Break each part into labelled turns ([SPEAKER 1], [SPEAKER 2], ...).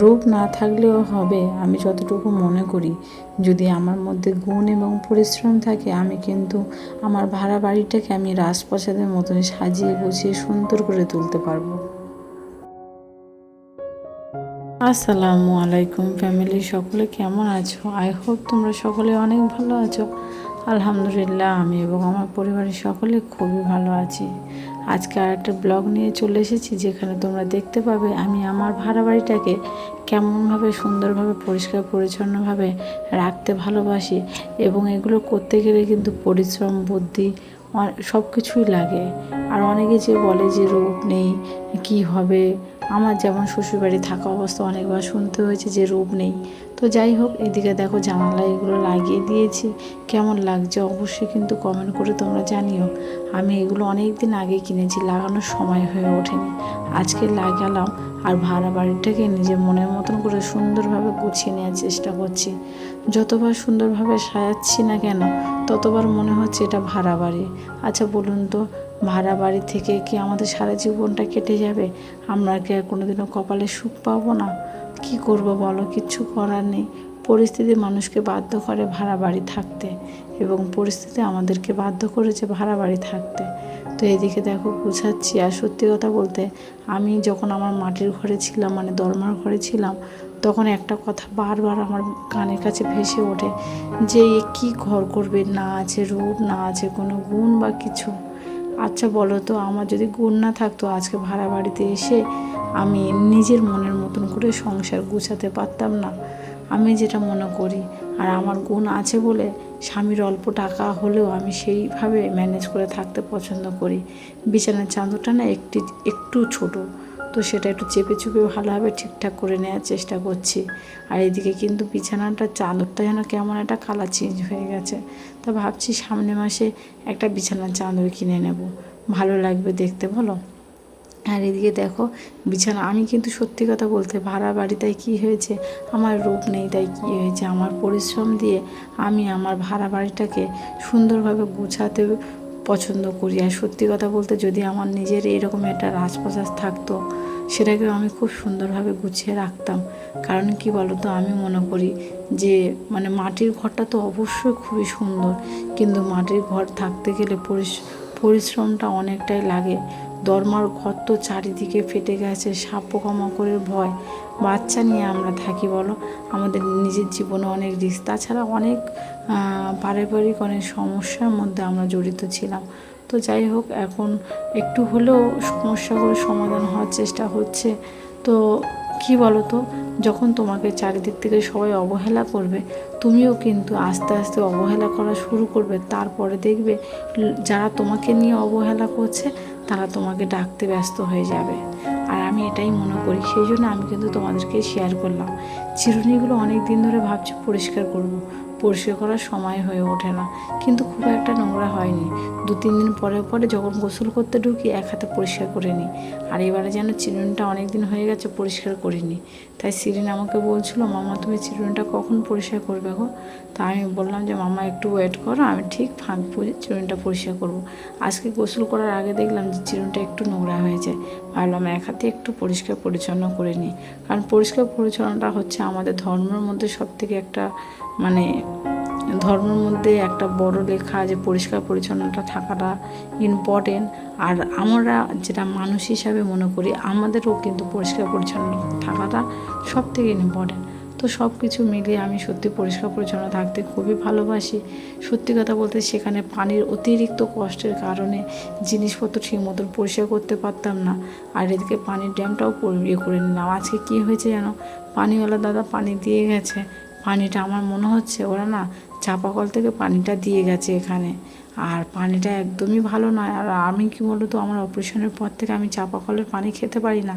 [SPEAKER 1] রূপ না থাকলেও হবে, আমি যতটুকু মনে করি যদি আমার মধ্যে গুণ এবং পরিশ্রম থাকে আমি কিন্তু আমার ভাড়া বাড়িটাকে আমি রাজপ্রাসাদের মতন সাজিয়ে গুছিয়ে সুন্দর করে তুলতে পারবো। আসসালামু আলাইকুম ফ্যামিলি, সকলে কেমন আছো? আই হোপ তোমরা সকলে অনেক ভালো আছো। আলহামদুলিল্লাহ আমি এবং আমার পরিবারের সকলে খুবই ভালো আছি। আজকে আর একটা ব্লগ নিয়ে চলে এসেছি, যেখানে তোমরা দেখতে পাবে আমি আমার ভাড়া বাড়িটাকে কেমনভাবে সুন্দরভাবে পরিষ্কার পরিচ্ছন্নভাবে রাখতে ভালোবাসি। এবং এগুলো করতে গেলে কিন্তু পরিশ্রম, বুদ্ধি সব কিছুই লাগে। আর অনেকে যে বলে যে রূপ নেই, কি হবে। আমার যেমন শ্বশুরবাড়ি থাকা অবস্থা অনেকবার শুনতে হয়েছে যে রূপ নেই। তো যাই হোক, এদিকে দেখো জানালা এগুলো লাগিয়ে দিয়েছি। কেমন লাগছে অবশ্যই কিন্তু কমেন্ট করে তোমরা জানিও। আমি এগুলো অনেক দিন আগে কিনেছি, লাগানোর সময় হয়ে ওঠেনি। আজকে লাগালাম আর ভাড়া বাড়িটাকে নিজের মনের মতন করে সুন্দরভাবে গুছিয়ে নেওয়ার চেষ্টা করছি। যতবার সুন্দরভাবে সাজাচ্ছি না কেন ততবার মনে হচ্ছে এটা ভাড়া বাড়ি। আচ্ছা বলুন তো, ভাড়া বাড়ি থেকে কি আমাদের সারা জীবনটা কেটে যাবে? আমরা কি আর কোনোদিনও কপালে সুখ পাবো না? কি করব বলো, কিচ্ছু করার নেই। পরিস্থিতি মানুষকে বাধ্য করে ভাড়া বাড়ি থাকতে, এবং পরিস্থিতি আমাদেরকে বাধ্য করেছে ভাড়া বাড়ি থাকতে। তো এদিকে দেখো গুছাচ্ছি। আর সত্যি কথা বলতে, আমি যখন আমার মাটির ঘরে ছিলাম, মানে দরমার ঘরে ছিলাম, তখন একটা কথা বারবার আমার কানের কাছে ভেসে ওঠে যে এ কী ঘর করবে, না আছে রূপ, না আছে কোনো গুণ বা কিছু। আচ্ছা বলো তো, আমার যদি গুণ না থাকতো আজকে ভাড়া বাড়িতে এসে আমি নিজের মনের মতন করে সংসার গুছাতে পারতাম না? আমি যেটা মনে করি, আর আমার গুণ আছে বলে স্বামীর অল্প টাকা হলেও আমি সেইভাবে ম্যানেজ করে থাকতে পছন্দ করি। বিছানার চাদরটা না একটু ছোট, তো সেটা একটু চেপে চুপে ভালোভাবে ঠিকঠাক করে নেওয়ার চেষ্টা করছি। আর এদিকে কিন্তু বিছানাটার চাদরটা যেন কেমন একটা কালার চেঞ্জ হয়ে গেছে। তা ভাবছি সামনে মাসে একটা বিছানার চাদর কিনে নেব, ভালো লাগবে দেখতে, বলো। আর এদিকে দেখো বিছানা, আমি কিন্তু সত্যি কথা বলতে ভাড়া বাড়ি তাই কী হয়েছে, আমার রূপ নেই তাই কী হয়েছে, আমার পরিশ্রম দিয়ে আমি আমার ভাড়া বাড়িটাকে সুন্দরভাবে গুছাতে পছন্দ করি। আর সত্যি কথা বলতে, যদি আমার নিজের এরকম একটা রাজপ্রাসাদ থাকতো, সেটাকেও আমি খুব সুন্দরভাবে গুছিয়ে রাখতাম। কারণ কি বলো তো, আমি মনে করি যে মানে মাটির ঘরটা তো অবশ্যই খুবই সুন্দর, কিন্তু মাটির ঘর থাকতে গেলে পরিশ্রমটা অনেকটাই লাগে। দরমার ঘর তো চারিদিকে ফেটে গেছে, সাপ পোকামাকড়ের ভয়। বাচ্চা নিয়ে আমরা থাকি বলো, আমাদের নিজের জীবনে অনেক রিস্ক, তাছাড়া অনেক পারিবারিক অনেক সমস্যার মধ্যে আমরা জড়িত ছিলাম। তো যাই হোক, এখন একটু হলেও সমস্যাগুলো সমাধান হওয়ার চেষ্টা হচ্ছে। তো কি বলো তো, যখন তোমাকে চারিদিক থেকে সবাই অবহেলা করবে, তুমিও কিন্তু আস্তে আস্তে অবহেলা করা শুরু করবে। তারপরে দেখবে যারা তোমাকে নিয়ে অবহেলা করছে তারা তোমাকে ডাকতে ব্যস্ত হয়ে যাবে। আর আমি এটাই মনে করি, সেই জন্য আমি কিন্তু তোমাদেরকে শেয়ার করলাম। চিরুনিগুলো অনেক দিন ধরে ভাবছি পরিষ্কার করব, পরিষ্কার করার সময় হয়ে ওঠে না, কিন্তু খুব একটা নোংরা হয়নি। 2-3 দিন পরে পরে যখন গোসল করতে ঢুকি এক হাতে পরিষ্কার করে নিই। আর এবারে যেন চিরুনিটা অনেক দিন হয়ে গেছে পরিষ্কার করিনি। তাই সিরিন আমাকে বলছিল, মামা তুমি চিরুনিটা কখন পরিষ্কার করবে গো? তা আমি বললাম যে মামা একটু ওয়েট করো, আমি ঠিক ফাঁক বুঝে চিরুনিটা পরিষ্কার করব। আজকে গোসল করার আগে দেখলাম যে চিরুনিটা একটু নোংরা হয়েছে, ভাবলাম এক হাতে একটু পরিষ্কার পরিচ্ছন্ন করে নিই। কারণ পরিষ্কার পরিচ্ছন্নতা হচ্ছে আমাদের ধর্মের মধ্যে সবথেকে একটা মানে ধর্মের মধ্যে একটা বড় লেখা, যে পরিষ্কার পরিচ্ছন্নতা থাকাটা ইম্পর্টেন্ট। আর আমরা যেটা মানুষ হিসাবে মনে করি, আমাদেরও কিন্তু পরিষ্কার পরিচ্ছন্ন থাকাটা সব থেকে ইম্পর্টেন্ট। তো সব কিছু মিলিয়ে আমি সত্যি পরিষ্কার পরিচ্ছন্ন থাকতে খুবই ভালোবাসি। সত্যি কথা বলতে, সেখানে পানির অতিরিক্ত কষ্টের কারণে জিনিসপত্র ঠিক মতন পরিষ্কার করতে পারতাম না। আর এদিকে পানির ড্যামটাও ইয়ে করে নিলাম। আজকে কী হয়েছে যেন, পানিওয়ালা দাদা পানি দিয়ে গেছে। পানিটা আমার মনে হচ্ছে ওরা না চাপাকল থেকে পানিটা দিয়ে গেছে এখানে। আর পানিটা একদমই ভালো নয়। আর আমি কি বলো তো, আমার অপারেশনের পর থেকে আমি চাপাকলের পানি খেতে পারি না।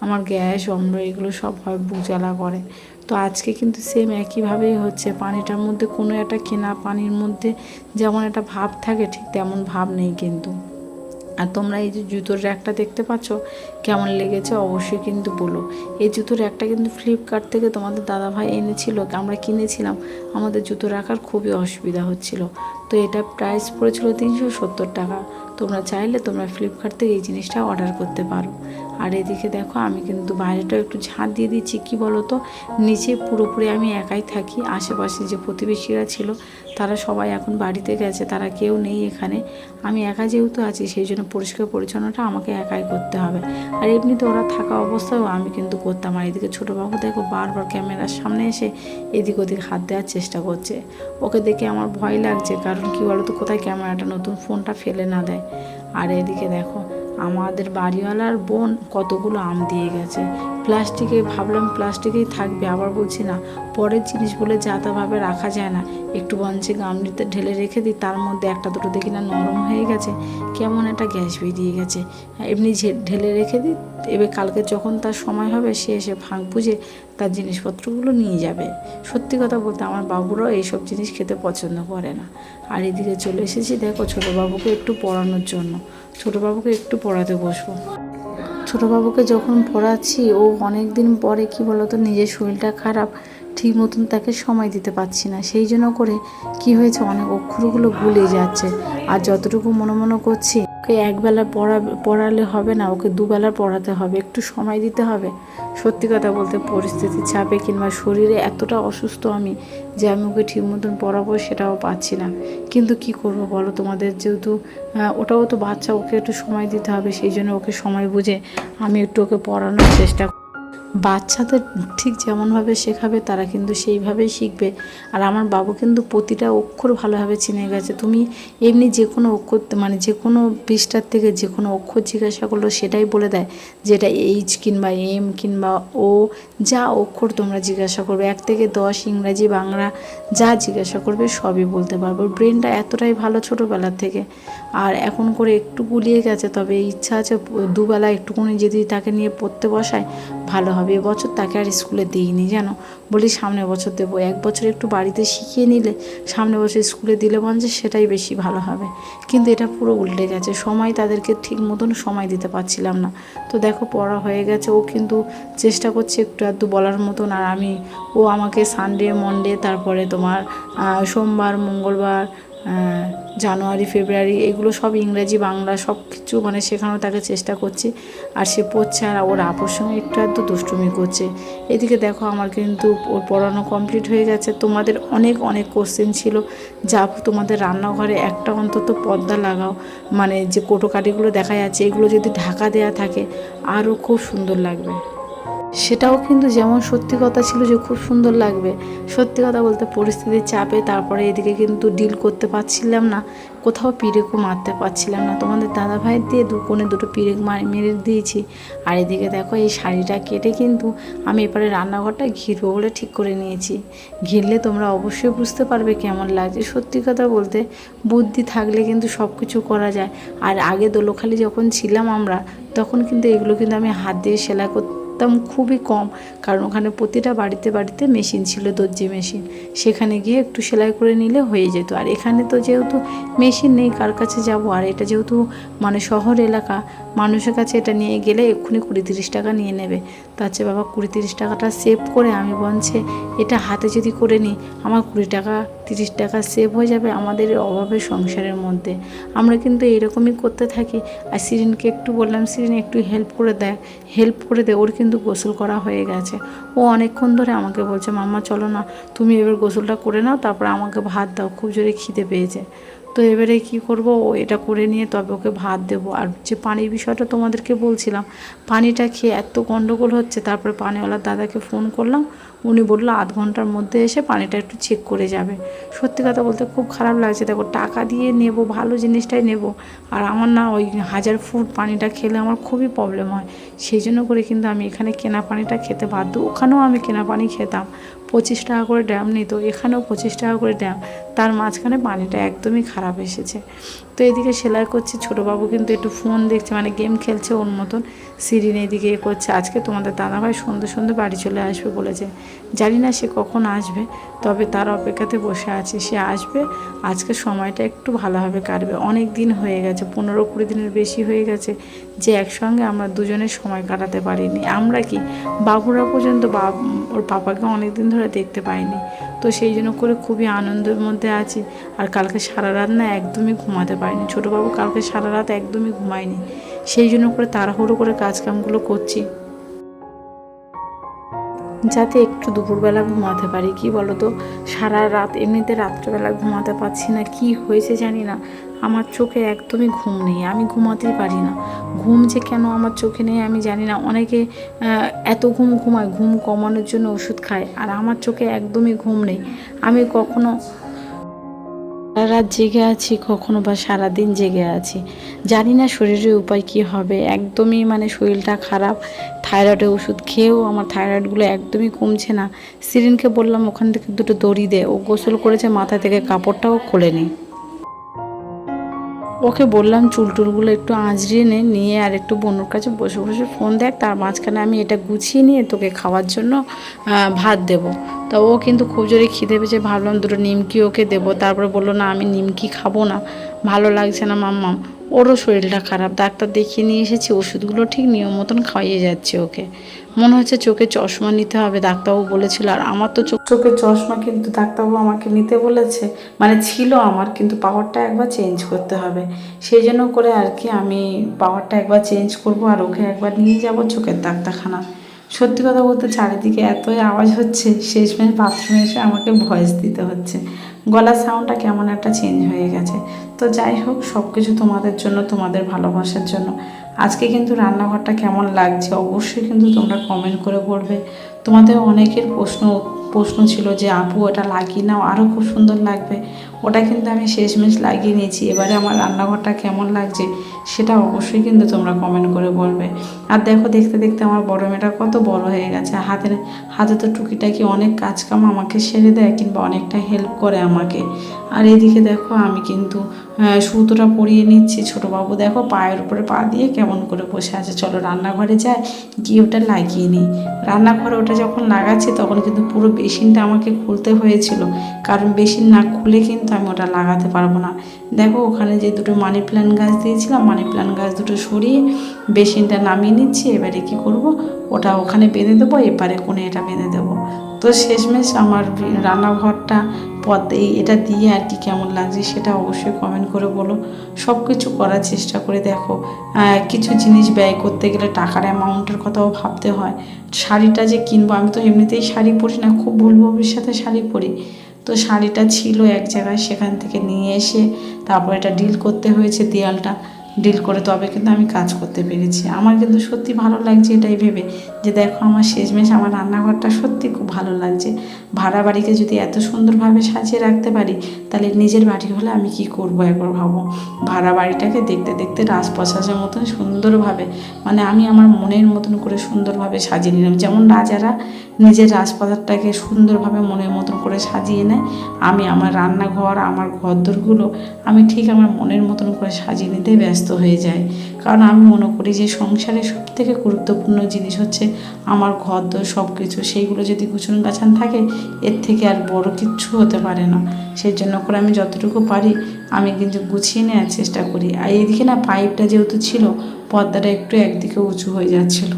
[SPEAKER 1] আমার গ্যাস, অম্ল এগুলো সব হয়, বুক জ্বালা করে। তো আজকে কিন্তু সেম একইভাবেই হচ্ছে, পানিটার মধ্যে কোনো একটা কেনা পানির মধ্যে যেমন একটা ভাব থাকে, ঠিক তেমন ভাব নেই কিন্তু। আর তোমরা এই যে জুতোর র্যাকটা দেখতে পাচ্ছ, কেমন লেগেছে অবশ্যই কিন্তু বলো। এই জুতোর র্যাকটা কিন্তু ফ্লিপকার্ট থেকে তোমাদের দাদাভাই এনেছিল, আমরা কিনেছিলাম। আমাদের জুতো রাখার খুবই অসুবিধা হচ্ছিল। তো এটা প্রাইস পড়েছিল 370 টাকা। তো তোমরা চাইলে তোমরা ফ্লিপকার্ট থেকে এই জিনিসটা অর্ডার করতে পারো। আর এদিকে দেখো আমি কিন্তু বাইরেটাও একটু ঝাঁট দিয়ে দিচ্ছি। কি বলো তো, নিচে পুরোপুরি আমি একাই থাকি। আশেপাশে যে প্রতিবেশীরা ছিল তারা সবাই এখন বাড়িতে গেছে, তারা কেউ নেই এখানে। আমি একা যেহেতু আছি সেই জন্য পরিষ্কার পরিচ্ছন্নটা আমাকে একাই করতে হবে। আর এমনিতে ওরা থাকা অবস্থায়ও আমি কিন্তু করতাম। আর এদিকে ছোটো বাবু দেখো বারবার ক্যামেরার সামনে এসে এদিক ওদিক হাত দেওয়ার চেষ্টা করছে। ওকে দেখে আমার ভয় লাগছে, কারণ কি বলো তো, কোথায় ক্যামেরাটা নতুন ফোনটা ফেলে না দেয়। আর এদিকে দেখো আমাদের বাড়িওয়ালার বোন কতগুলো আম দিয়ে গেছে। প্লাস্টিকে ভাবলাম প্লাস্টিকেই থাকবে, আবার বলছি না, পরের জিনিস বলে যা তাভাবে রাখা যায় না, একটু বঞ্চে গামলিতে ঢেলে রেখে দিই। তার মধ্যে একটা দুটো দেখি না নরম হয়ে গেছে, কেমন একটা গ্যাস বেরিয়ে গেছে। এমনি ঢেলে রেখে দিই, এবার কালকে যখন তার সময় হবে সে এসে ভাঙ বুঝে তার জিনিসপত্রগুলো নিয়ে যাবে। সত্যি কথা বলতে আমার বাবুরাও এইসব জিনিস খেতে পছন্দ করে না। আর এদিকে চলে এসেছি দেখো ছোটো বাবুকে একটু পড়ানোর জন্য। ছোটো বাবুকে একটু পড়াতে বসবো। ছোটো বাবুকে যখন পড়াচ্ছি, ও অনেক দিন পরে কি বলতো নিজের শরীরটা খারাপ, ঠিক মতন তাকে সময় দিতে পারছি না। সেই জন্য করে কি হয়েছে, অনেক অক্ষরগুলো ভুলে যাচ্ছে। আর যতটুকু মনে মনে করছি, ওকে একবেলা পড়ালে হবে না, ওকে দুবেলা পড়াতে হবে, একটু সময় দিতে হবে। সত্যি কথা বলতে পরিস্থিতির চাপে কিংবা শরীরে এতটা অসুস্থ আমি যে আমি ওকে ঠিক মতন পড়াবো সেটাও পাচ্ছি না। কিন্তু কি করব বলো, তোমাদের যেহেতু ওটাও তো বাচ্চা, ওকে একটু সময় দিতে হবে। সেই জন্য ওকে সময় বুঝে আমি একটু ওকে পড়ানোর চেষ্টা। বাচ্চাদের ঠিক যেমনভাবে শেখাবে তারা কিন্তু সেইভাবেই শিখবে। আর আমার বাবু কিন্তু প্রতিটা অক্ষর ভালোভাবে চিনে গেছে। তুমি এমনি যে কোনো অক্ষর মানে যে কোনো পৃষ্ঠার থেকে যে কোনো অক্ষর জিজ্ঞাসা করলো সেটাই বলে দেয়, যেটা এইচ কিংবা এম কিংবা ও, যা অক্ষর তোমরা জিজ্ঞাসা করবে 1 থেকে 10 ইংরাজি বাংলা যা জিজ্ঞাসা করবে সবই বলতে পারবো। ব্রেনটা এতটাই ভালো ছোটোবেলার থেকে। আর এখন করে একটু গুলিয়ে গেছে, তবে ইচ্ছা আছে দুবেলা একটুকুনি যদি তাকে নিয়ে পড়তে বসায় ভালো হবে। এবছর তাকে আর স্কুলে দিইনি জানো, বলি সামনের বছর দেবো। 1 বছর একটু বাড়িতে শিখিয়ে নিলে সামনের বছর স্কুলে দিলে বলছে সেটাই বেশি ভালো হবে। কিন্তু এটা পুরো উল্টে গেছে, সময় তাদেরকে ঠিক মতন সময় দিতে পারছিলাম না। তো দেখো পড়া হয়ে গেছে, ও কিন্তু চেষ্টা করছে একটু আধটু বলার মতন। আর ও আমাকে সানডে মনডে তারপরে তোমার সোমবার মঙ্গলবার জানুয়ারি ফেব্রুয়ারি এগুলো সব ইংরাজি বাংলা সব কিছু মানে শেখানো তাকে চেষ্টা করছি। আর সে পড়ছে, আর ওর আপুর সঙ্গে একটু আধটু দুষ্টুমি করছে। এদিকে দেখো আমার কিন্তু ওর পড়ানো কমপ্লিট হয়ে গেছে। তোমাদের অনেক অনেক কোশ্চেন ছিল, যা তোমাদের রান্নাঘরে একটা অন্তত পর্দা লাগাও, মানে যে কোটোকাটিগুলো দেখা যাচ্ছে এগুলো যদি ঢাকা দেওয়া থাকে আরও খুব সুন্দর লাগবে। সেটাও কিন্তু যেমন সত্যি কথা ছিল যে খুব সুন্দর লাগবে। সত্যি কথা বলতে পরিস্থিতির চাপে তারপরে এদিকে কিন্তু ডিল করতে পারছিলাম না, কোথাও পিরেকও মারতে পারছিলাম না। তোমাদের দাদা ভাইয়ের দিয়ে কোণে দুটো পিরেক মেরে দিয়েছি। আর এদিকে দেখো এই শাড়িটা কেটে কিন্তু আমি এবারে রান্নাঘরটা ঘিরবো বলে ঠিক করে নিয়েছি। ঘিরলে তোমরা অবশ্যই বুঝতে পারবে কেমন লাগছে। সত্যি কথা বলতে বুদ্ধি থাকলে কিন্তু সব কিছু করা যায়। আর আগে দোলখালি যখন ছিলাম আমরা, তখন কিন্তু এগুলো কিন্তু আমি হাত দিয়ে সেলাই করতে খুবই কম, কারণ ওখানে প্রতিটা বাড়িতে বাড়িতে মেশিন ছিল, দর্জি মেশিন, সেখানে গিয়ে একটু সেলাই করে নিলে হয়ে যেত। আর এখানে তো যেহেতু মেশিন নেই, কার কাছে যাব। আর এটা যেহেতু মানে শহর এলাকা, মানুষের কাছে এটা নিয়ে গেলে এক্ষুনি 20-30 টাকা নিয়ে নেবে। তার চেয়ে বাবা 20-30 টাকাটা সেভ করে আমি বলছে এটা হাতে যদি করে নিই আমার 20 টাকা 30 টাকা সেভ হয়ে যাবে আমাদের অভাবের সংসারের মধ্যে। আমরা কিন্তু এরকমই করতে থাকি। আর সিরিনকে একটু বললাম, সিরিন একটু হেল্প করে দে। ওর কিন্তু গোসল করা হয়ে গেছে। ও অনেকক্ষণ ধরে আমাকে বলছে মাম্মা চলো না, তুমি এবার গোসলটা করে নাও, তারপরে আমাকে ভাত দাও, খুব জোরে খিদে পেয়েছে। তো এবারে কি করব, ও এটা করে নিয়ে তবে ওকে ভাত দেবো। আর যে পানির বিষয়টা তোমাদেরকে বলছিলাম, পানিটা খেয়ে এত গন্ডগোল হচ্ছে। তারপরে পানিওয়ালার দাদাকে ফোন করলাম, উনি বললো আধ ঘন্টার মধ্যে এসে পানিটা একটু চেক করে যাবে। সত্যি কথা বলতে খুব খারাপ লাগছে। দেখো টাকা দিয়ে নেব, ভালো জিনিসটাই নেব, আর আমার না ওই 1000 ফুট পানিটা খেলে আমার খুবই প্রবলেম হয়। সেই জন্য করে কিন্তু আমি এখানে কেনা পানিটা খেতে বাধ্য। ওখানেও আমি কেনা পানি খেতাম, 25 টাকা করে ড্রাম নিত, এখানেও 25 টাকা করে ড্রাম। তার মাঝখানে পানিটা একদমই খারাপ এসেছে। তো এদিকে সেলাই করছি, ছোটোবাবু কিন্তু একটু ফোন দেখছে, মানে গেম খেলছে ওর মতন। সিরিন এদিকে করছে। আজকে তোমাদের দাদাভাই সন্ধ্যে সন্ধ্যে বাড়ি চলে আসবে বলেছে, জানি না সে কখন আসবে, তবে তার অপেক্ষাতে বসে আছে। সে আসবে, আজকে সময়টা একটু ভালোভাবে কাটবে। অনেক দিন হয়ে গেছে, 15-20 দিনের বেশি হয়ে গেছে যে একসঙ্গে আমরা দুজনের সময় কাটাতে পারিনি। আমরা কি বাবুরা পর্যন্ত ওর পাপাকে অনেক দিন ধরে দেখতে পাইনি। তো সেই জন্য করে খুবই আনন্দের মধ্যে আছি। আর কালকে সারা রাত না একদমই ঘুমাতে পারিনি, ছোটোবাবু কালকে সারা রাত একদমই ঘুমায়নি, সেই জন্য করে তাড়াহুড়ো করে কাজকামগুলো করছি যাতে একটু দুপুরবেলা ঘুমাতে পারি। কি বলো তো, সারা রাত এমনিতে রাত্রেবেলা ঘুমাতে পারছি না, কি হয়েছে জানি না, আমার চোখে একদমই ঘুম নেই, আমি ঘুমাতেই পারি না। ঘুম যে কেন আমার চোখে নেই আমি জানি না। অনেকে এত ঘুম ঘুমায়, ঘুম কমানোর জন্য ওষুধ খায়, আর আমার চোখে একদমই ঘুম নেই। আমি কখনো সারা রাত জেগে আছি, কখনো বা সারাদিন জেগে আছি, জানি না শরীরের উপায় কী হবে। একদমই মানে শরীরটা খারাপ, থাইরয়েডের ওষুধ খেয়েও আমার থাইরয়েডগুলো একদমই কমছে না। সিরিনকে বললাম ওখান থেকে দুটো দড়ি দে, ও গোসল করেছে, মাথা থেকে কাপড়টাও খোলেনি। ওকে বললাম চুলটুলগুলো একটু আঁচড়িয়ে নিয়ে আর একটু বোনুর কাছে বসে বসে ফোন দেখ, তার মাঝখানে আমি এটা গুছিয়ে নিয়ে তোকে খাওয়ার জন্য ভাত দেব। তা ও কিন্তু খুব জোরে খিদে পেয়েছে, ভাবলাম দুটো নিমকি ওকে দেবো। তারপরে বললো না আমি নিমকি খাবো না, ভালো লাগছে না মাম্মাম। ওরও শরীরটা খারাপ, ডাক্তার দেখিয়ে নিয়ে এসেছি, ওষুধগুলো ঠিক নিয়ম মতন খাইয়ে যাচ্ছে ওকে। মনে হচ্ছে চোখে চশমা নিতে হবে, ডাক্তারবাবু বলেছিল। আর আমার তো চোখের চশমা কিন্তু ডাক্তারবাবু আমাকে নিতে বলেছে, মানে ছিল আমার, কিন্তু পাওয়ারটা একবার চেঞ্জ করতে হবে। সেই জন্য করে আর কি আমি পাওয়ারটা একবার চেঞ্জ করব, আর ওকে একবার নিয়ে যাব চোখের ডাক্তারখানা। সত্যি কথা বলতে চারিদিকে এতই আওয়াজ হচ্ছে, শেষমেশ বাথরুমে এসে আমাকে ভয়েস দিতে হচ্ছে, গলার সাউন্ডটা কেমন একটা চেঞ্জ হয়ে গেছে। তো যাই হোক, সব কিছু তোমাদের জন্য, তোমাদের ভালোবাসার জন্য। আজকে কিন্তু রান্নাঘরটা কেমন লাগছে অবশ্যই কিন্তু তোমরা কমেন্ট করে বলবে। তোমাদের অনেকের প্রশ্ন ছিল যে আপু ওটা লাগিয়ে নাও, আরও খুব সুন্দর লাগবে। ওটা কিন্তু আমি শেষমেশ লাগিয়ে নিয়েছি। এবারে আমার রান্নাঘরটা কেমন লাগছে সেটা অবশ্যই কিন্তু তোমরা কমেন্ট করে বলবে। আর দেখো, দেখতে দেখতে আমার বড় মেয়েটা কত বড় হয়ে গেছে, হাতে তো টুকিটাকি অনেক কাজকাম আমাকে সেরে দেয়, কিংবা অনেকটা হেল্প করে আমাকে। আর এদিকে দেখো আমি কিন্তু সুতোটা পরিয়ে নিচ্ছি। ছোটোবাবু দেখো পায়ের উপরে পা দিয়ে কেমন করে বসে আছে। চলো রান্নাঘরে যাই, গিয়ে ওটা লাগিয়ে নিই। রান্নাঘরে ওটা যখন লাগাচ্ছি তখন কিন্তু পুরো বেসিনটা আমাকে খুলতে হয়েছিল, কারণ বেসিন না খুলে কিন্তু আমি ওটা লাগাতে পারবো না। দেখো ওখানে যে দুটো মানি প্ল্যান্ট গাছ দিয়েছিলাম, মানি প্ল্যান্ট গাছ দুটো সরিয়ে বেসিনটা নামিয়ে নিচ্ছি। এবারে কি করব, ওটা ওখানে বেঁধে দেবো, এপারে কোণে এটা বেঁধে দেবো। তো শেষমেশ আমার রান্নাঘরটা এটা দিয়ে আর কি কেমন লাগছে সেটা অবশ্যই কমেন্ট করে বলো। সব কিছু করার চেষ্টা করে দেখো। কিছু জিনিস ব্যয় করতে গেলে টাকার অ্যামাউন্টের কথাও ভাবতে হয়। শাড়িটা যে কিনবো, আমি তো এমনিতেই শাড়ি পরি না, খুব ভুল ভবিষ্যতে শাড়ি পরি। তো শাড়িটা ছিল এক জায়গায়, সেখান থেকে নিয়ে এসে তারপর এটা ডিল করতে হয়েছে, দেয়ালটা ডিল করে তবে কিন্তু আমি কাজ করতে পেরেছি। আমার কিন্তু সত্যি ভালো লাগছে এটাই ভেবে যে দেখো আমার শেষমেশ আমার রান্নাঘরটা সত্যি খুব ভালো লাগছে। ভাড়া বাড়িকে যদি এত সুন্দরভাবে সাজিয়ে রাখতে পারি, তাহলে নিজের বাড়ি হলে আমি কি করবো একবার ভাবো। ভাড়া বাড়িটাকে দেখতে দেখতে রাজপ্রাসাদের মতন সুন্দরভাবে, মানে আমি আমার মনের মতন করে সুন্দরভাবে সাজিয়ে নিলাম। যেমন রাজারা নিজের রাজপ্রাসাদটাকে সুন্দরভাবে মনের মতন করে সাজিয়ে নেয়, আমি আমার রান্নাঘর, আমার ঘরদোরগুলো আমি ঠিক আমার মনের মতন করে সাজিয়ে নিতে ব্যস্ত হয়ে যাই। কারণ আমি মনে করি যে সংসারের সবথেকে গুরুত্বপূর্ণ জিনিস হচ্ছে আমার ঘরদোর সব কিছু। সেইগুলো যদি গুছান গাছান থাকে, এর থেকে আর বড় কিচ্ছু হতে পারে না। সেই জন্য করে আমি যতটুকু পারি আমি কিন্তু গুছিয়ে নেওয়ার চেষ্টা করি। আর এইদিকে না পাইপটা যেহেতু ছিল, পর্দাটা একটু একদিকে উঁচু হয়ে যাচ্ছিলো,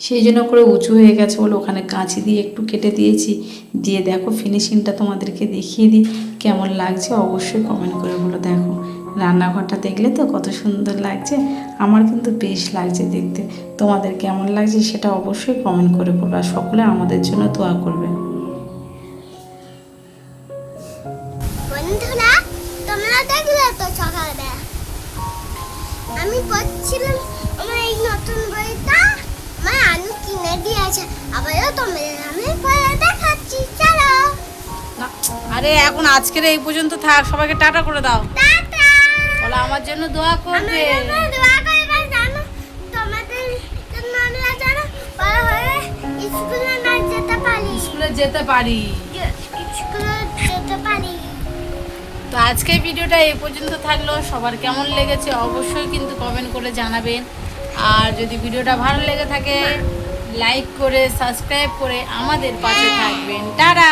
[SPEAKER 1] সেই জন্য করে উঁচু হয়ে গেছে বলে ওখানে কাঁচি দিয়ে একটু কেটে দিয়েছি। দিয়ে দেখো ফিনিশিংটা তোমাদেরকে দেখিয়ে দিই কেমন লাগছে, অবশ্যই কমেন্ট করে বলো। দেখো রান্নাঘরটা দেখলে তো কত সুন্দর লাগছে, আমার কিন্তু বেশ লাগছে দেখতে। তোমাদের কেমন লাগছে সেটা অবশ্যই কমেন্ট করে বলবে, আর সকলে আমাদের জন্য দোয়া করবে।
[SPEAKER 2] বন্ধুরা তোমরা দেখলে তো সকালবেলা আমি পড়ছিলাম আমার এই নতুন বইটা, আমার আনু কিনে দিয়েছে, আবারও তোমাদের আমি পড়ে দেখাচ্ছি, চলো।
[SPEAKER 1] আরে এখন আজকের এই পর্যন্ত থাক, সবাইকে টাটা করে দাও।
[SPEAKER 2] টাটা।
[SPEAKER 1] বলো আমার জন্য দোয়া করবে।
[SPEAKER 2] দোয়া করবে, জানো তোমাদের জন্য আমরা জানো বড় হয়ে স্কুলে না যেতে পারি,
[SPEAKER 1] স্কুলে যেতে পারি। তো আজকের ভিডিওটা এই পর্যন্ত থাকলো। সবার কেমন লেগেছে অবশ্যই কিন্তু কমেন্ট করে জানাবেন। আর যদি ভিডিওটা ভালো লেগে থাকে লাইক করে সাবস্ক্রাইব করে আমাদের পাশে থাকবেন। টাটা।